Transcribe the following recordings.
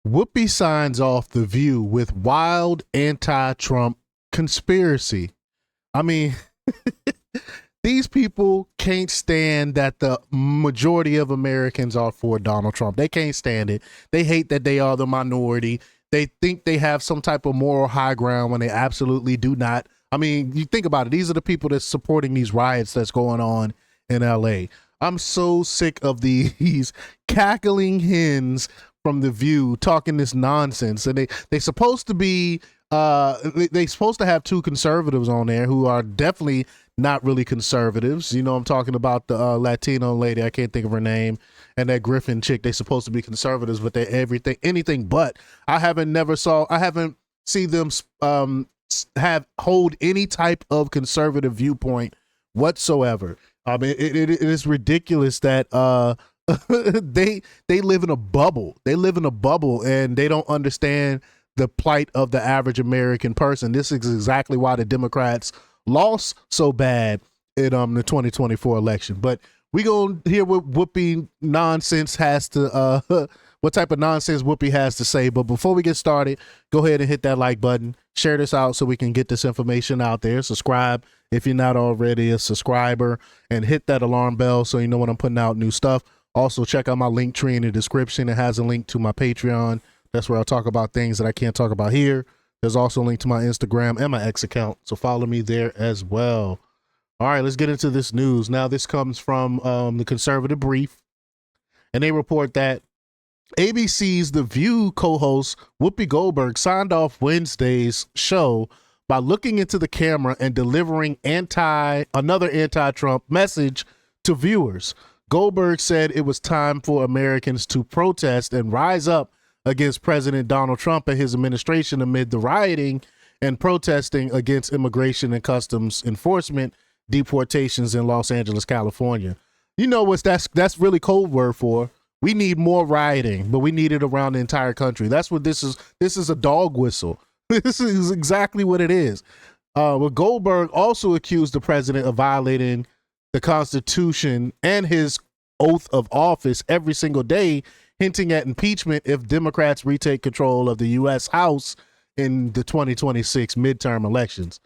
Whoopi signs off The View with wild anti-Trump conspiracy. I mean, these people can't stand that the majority of Americans are for Donald Trump. They can't stand it. They hate that they are the minority. They think they have some type of moral high ground when they absolutely do not. I mean, you think about it. These are the people that's supporting these riots that's going on in LA. I'm so sick of these cackling hens from The View talking this nonsense. And they supposed to be they supposed to have two conservatives on there who are definitely not really conservatives. You know, I'm talking about the Latino lady, I can't think of her name, and that Griffin chick. They supposed to be conservatives, but they're anything but. I haven't seen them hold any type of conservative viewpoint whatsoever. I mean, it is ridiculous that they live in a bubble. They live in a bubble, and they don't understand the plight of the average American person. This is exactly why the Democrats lost so bad in the 2024 election. But we gonna hear what Whoopi nonsense has to what type of nonsense Whoopi has to say. But before we get started, go ahead and hit that like button, share this out so we can get this information out there. Subscribe if you're not already a subscriber, and hit that alarm bell so you know when I'm putting out new stuff. Also, check out my link tree in the description. It has a link to my Patreon. That's where I'll talk about things that I can't talk about here. There's also a link to my Instagram and my X account, so follow me there as well. All right, let's get into this news. Now, this comes from the Conservative Brief, and they report that ABC's The View co-host Whoopi Goldberg signed off Wednesday's show by looking into the camera and delivering another anti-Trump message to viewers. Goldberg said it was time for Americans to protest and rise up against President Donald Trump and his administration amid the rioting and protesting against immigration and customs enforcement deportations in Los Angeles, California. You know what that's really code word for? We need more rioting, but we need it around the entire country. That's what this is. This is a dog whistle. This is exactly what it is. Well, Goldberg also accused the president of violating the Constitution and his oath of office every single day, hinting at impeachment if Democrats retake control of the U.S. House in the 2026 midterm elections.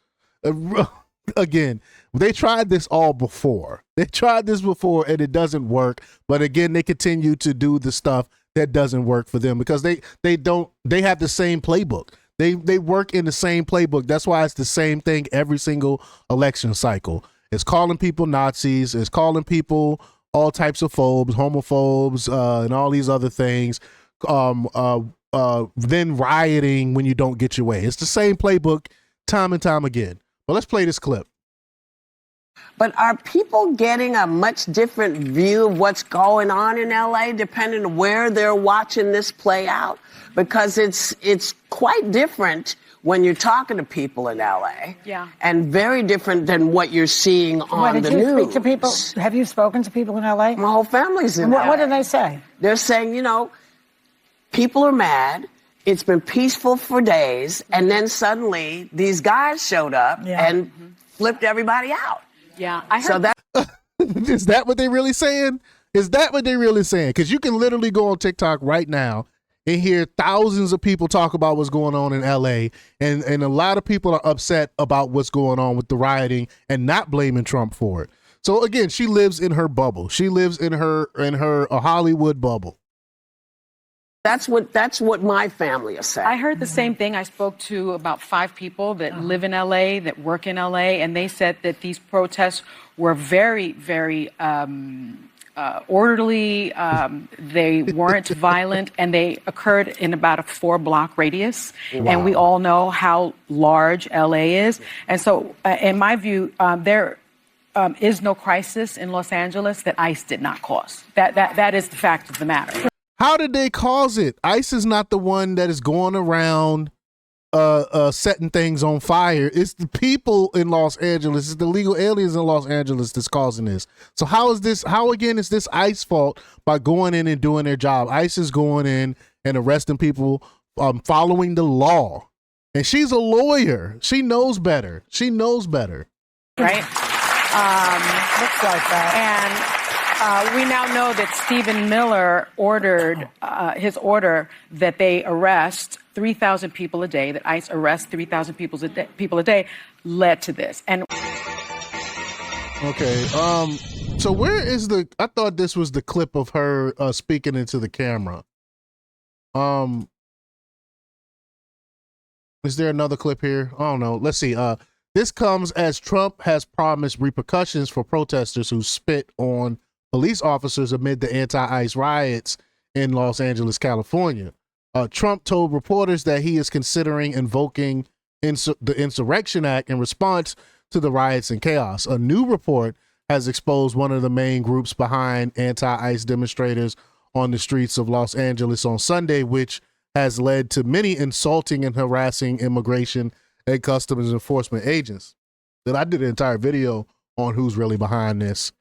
Again, they tried this all before. They tried this before and it doesn't work. But again, they continue to do the stuff that doesn't work for them because they have the same playbook. They work in the same playbook. That's why it's the same thing every single election cycle. It's calling people Nazis. It's calling people all types of phobes, homophobes, and all these other things. Then rioting when you don't get your way. It's the same playbook time and time again. But let's play this clip. But are people getting a much different view of what's going on in LA depending on where they're watching this play out? Because it's quite different when you're talking to people in LA. Yeah. And very different than what you're seeing on the news. Did you speak to people? Have you spoken to people in LA? My whole family's in LA. What did they say? They're saying, people are mad. It's been peaceful for days. And then suddenly these guys showed up and flipped everybody out. Yeah, I heard. So that is that what they really saying? Is that what they really saying? Because you can literally go on TikTok right now and hear thousands of people talk about what's going on in LA, and a lot of people are upset about what's going on with the rioting and not blaming Trump for it. So again, she lives in her bubble. She lives in her Hollywood bubble. That's what my family is saying. I heard the same thing. I spoke to about 5 people that live in LA, that work in LA, and they said that these protests were very, very orderly. They weren't violent, and they occurred in about a 4-block radius. Wow. And we all know how large LA is. And so, in my view, there is no crisis in Los Angeles that ICE did not cause. That is the fact of the matter. How did they cause it? ICE is not the one that is going around setting things on fire. It's the people in Los Angeles. It's the legal aliens in Los Angeles that's causing this. So how is this ICE fault by going in and doing their job? ICE is going in and arresting people following the law. And she's a lawyer. She knows better. She knows better. Right? Looks like that. We now know that Stephen Miller ordered his order that they arrest 3,000 people a day, that ICE arrest 3,000 people a day, led to this. And okay, so where is the? I thought this was the clip of her speaking into the camera. Is there another clip here? I don't know. Let's see. This comes as Trump has promised repercussions for protesters who spit on police officers amid the anti-ICE riots in Los Angeles, California. Trump told reporters that he is considering invoking the Insurrection Act in response to the riots and chaos. A new report has exposed one of the main groups behind anti-ICE demonstrators on the streets of Los Angeles on Sunday, which has led to many insulting and harassing immigration and customs enforcement agents. Then I did an entire video on who's really behind this.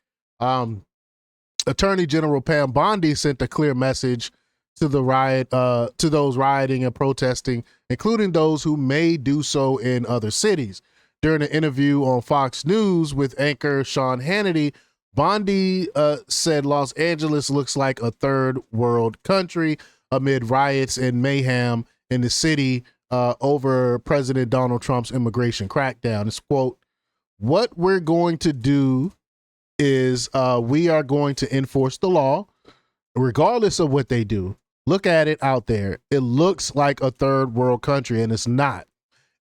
Attorney General Pam Bondi sent a clear message to those rioting and protesting, including those who may do so in other cities. During an interview on Fox News with anchor Sean Hannity, Bondi said Los Angeles looks like a third world country amid riots and mayhem in the city over President Donald Trump's immigration crackdown. It's, quote, "What we're going to do is we are going to enforce the law regardless of what they do. Look at it out there. It looks like a third world country, and it's not.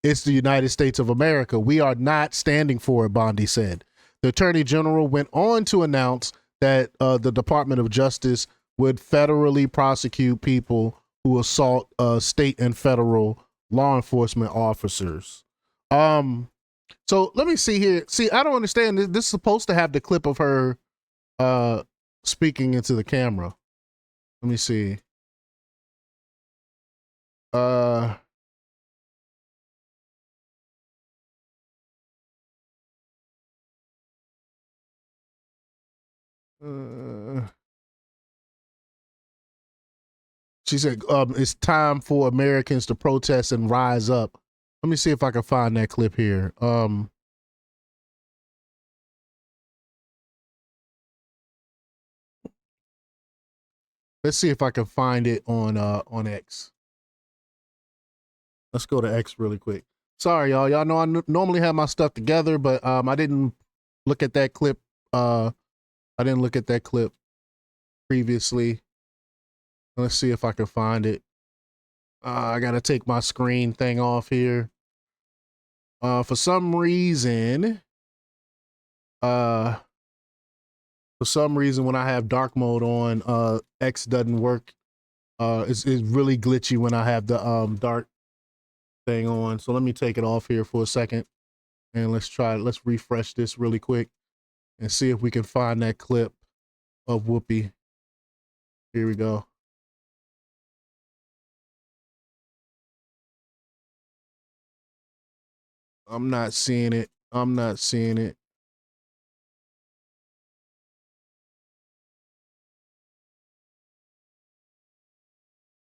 It's the United States of America. We are not standing for it," Bondi said. The Attorney General went on to announce that the Department of Justice would federally prosecute people who assault state and federal law enforcement officers. So let me see here. See, I don't understand. This is supposed to have the clip of her speaking into the camera. Let me see. She said, it's time for Americans to protest and rise up. Let me see if I can find that clip here. Let's see if I can find it on X. Let's go to X really quick. Sorry, y'all. Y'all know I normally have my stuff together, but I didn't look at that clip. I didn't look at that clip previously. Let's see if I can find it. I gotta take my screen thing off here. For some reason, when I have dark mode on, X doesn't work. It's really glitchy when I have the dark thing on. So let me take it off here for a second, and let's refresh this really quick and see if we can find that clip of Whoopi. Here we go. I'm not seeing it.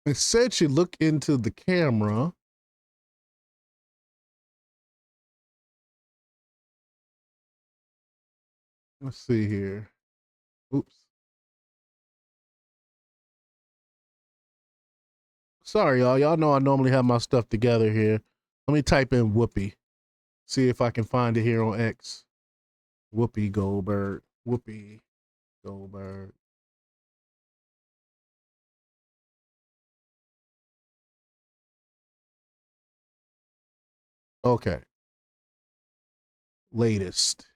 It said she looked into the camera. Let's see here. Oops. Sorry, y'all. Y'all know I normally have my stuff together here. Let me type in Whoopi. See if I can find it here on X. Whoopi Goldberg. Whoopi Goldberg. Okay. Latest.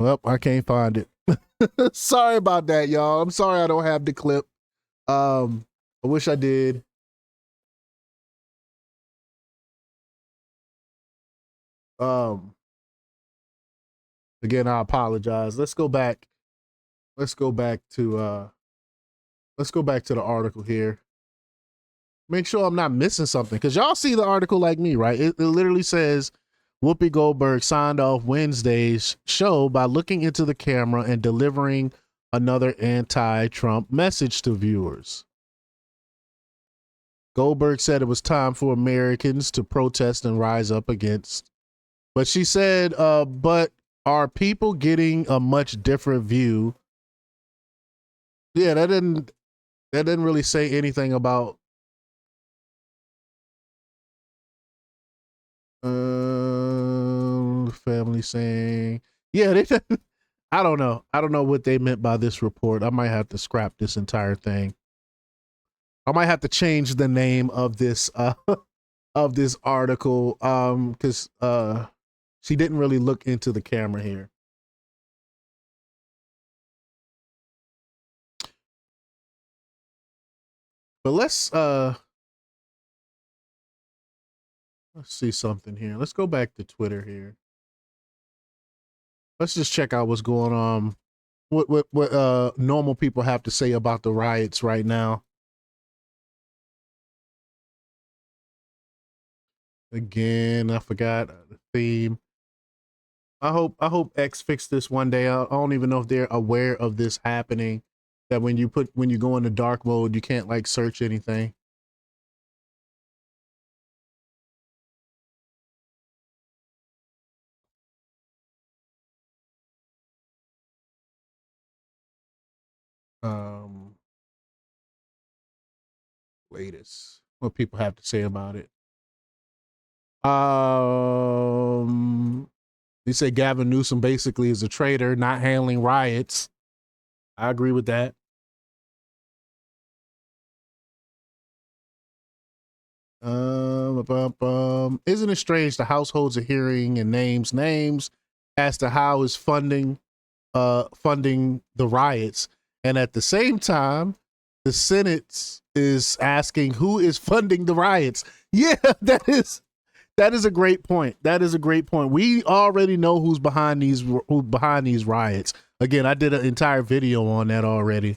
Well, I can't find it. Sorry about that, y'all. I'm sorry I don't have the clip. I wish I did. Again, I apologize. Let's go back to the article here. Make sure I'm not missing something, because y'all see the article like me, right? It literally says Whoopi Goldberg signed off Wednesday's show by looking into the camera and delivering another anti-Trump message to viewers. Goldberg said it was time for Americans to protest and rise up against. But she said, but are people getting a much different view? Yeah, that didn't really say anything about family saying, yeah, they I don't know. I don't know what they meant by this report. I might have to scrap this entire thing. I might have to change the name of this of this article because she didn't really look into the camera here. But let's see something here. Let's go back to Twitter here. Let's just check out what's going on. What normal people have to say about the riots right now. Again, I forgot the theme. I hope X fixed this one day. I don't even know if they're aware of this happening. That when you go into dark mode, you can't like search anything. Latest. What people have to say about it. They say Gavin Newsom basically is a traitor, not handling riots. I agree with that. Isn't it strange the households are hearing and names as to how is funding the riots, and at the same time the Senate is asking who is funding the riots. Yeah, that is a great point. That is a great point. We already know who's behind these riots. Again, I did an entire video on that already.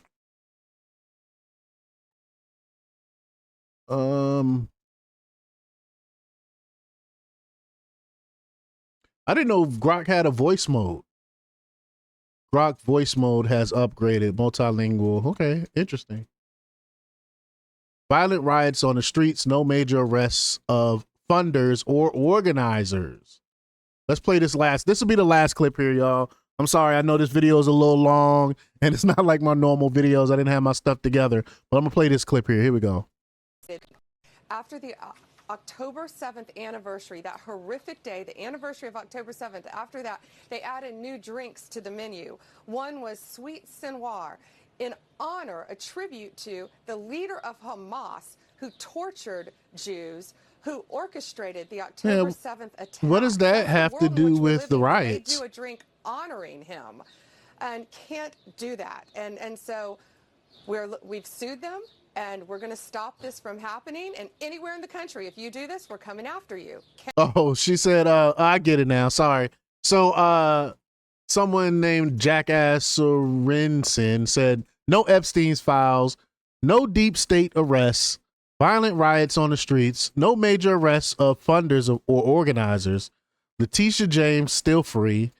I didn't know Grok had a voice mode. Grok voice mode has upgraded, multilingual. Okay, interesting. Violent riots on the streets, no major arrests of funders or organizers. Let's play this last. This will be the last clip here, y'all. I'm sorry, I know this video is a little long, and it's not like my normal videos. I didn't have my stuff together, but I'm gonna play this clip here. Here we go. After the October 7th anniversary, that horrific day, the anniversary of October 7th, after that, they added new drinks to the menu. One was Sweet Sinwar, in honor, a tribute to the leader of Hamas who tortured Jews, who orchestrated the October 7th attack. What does that have to do with the riots? They do a drink honoring him and can't do that. And so we've sued them. And we're going to stop this from happening. And anywhere in the country, if you do this, we're coming after you. Oh, she said, I get it now. Sorry. So someone named Jackass Sorensen said, no Epstein's files, no deep state arrests, violent riots on the streets, no major arrests of funders or organizers. Letitia James still free.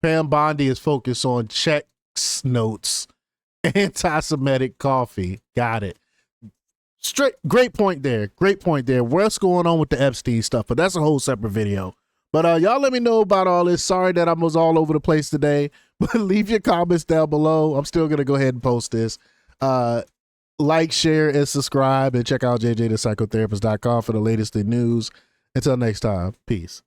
Pam Bondi is focused on checks notes, anti-Semitic coffee. Got it. Great point there. Great point there. What's going on with the Epstein stuff? But that's a whole separate video. But y'all let me know about all this. Sorry that I was all over the place today. But leave your comments down below. I'm still going to go ahead and post this. Like, share, and subscribe. And check out jjthepsychotherapist.com for the latest in news. Until next time, peace.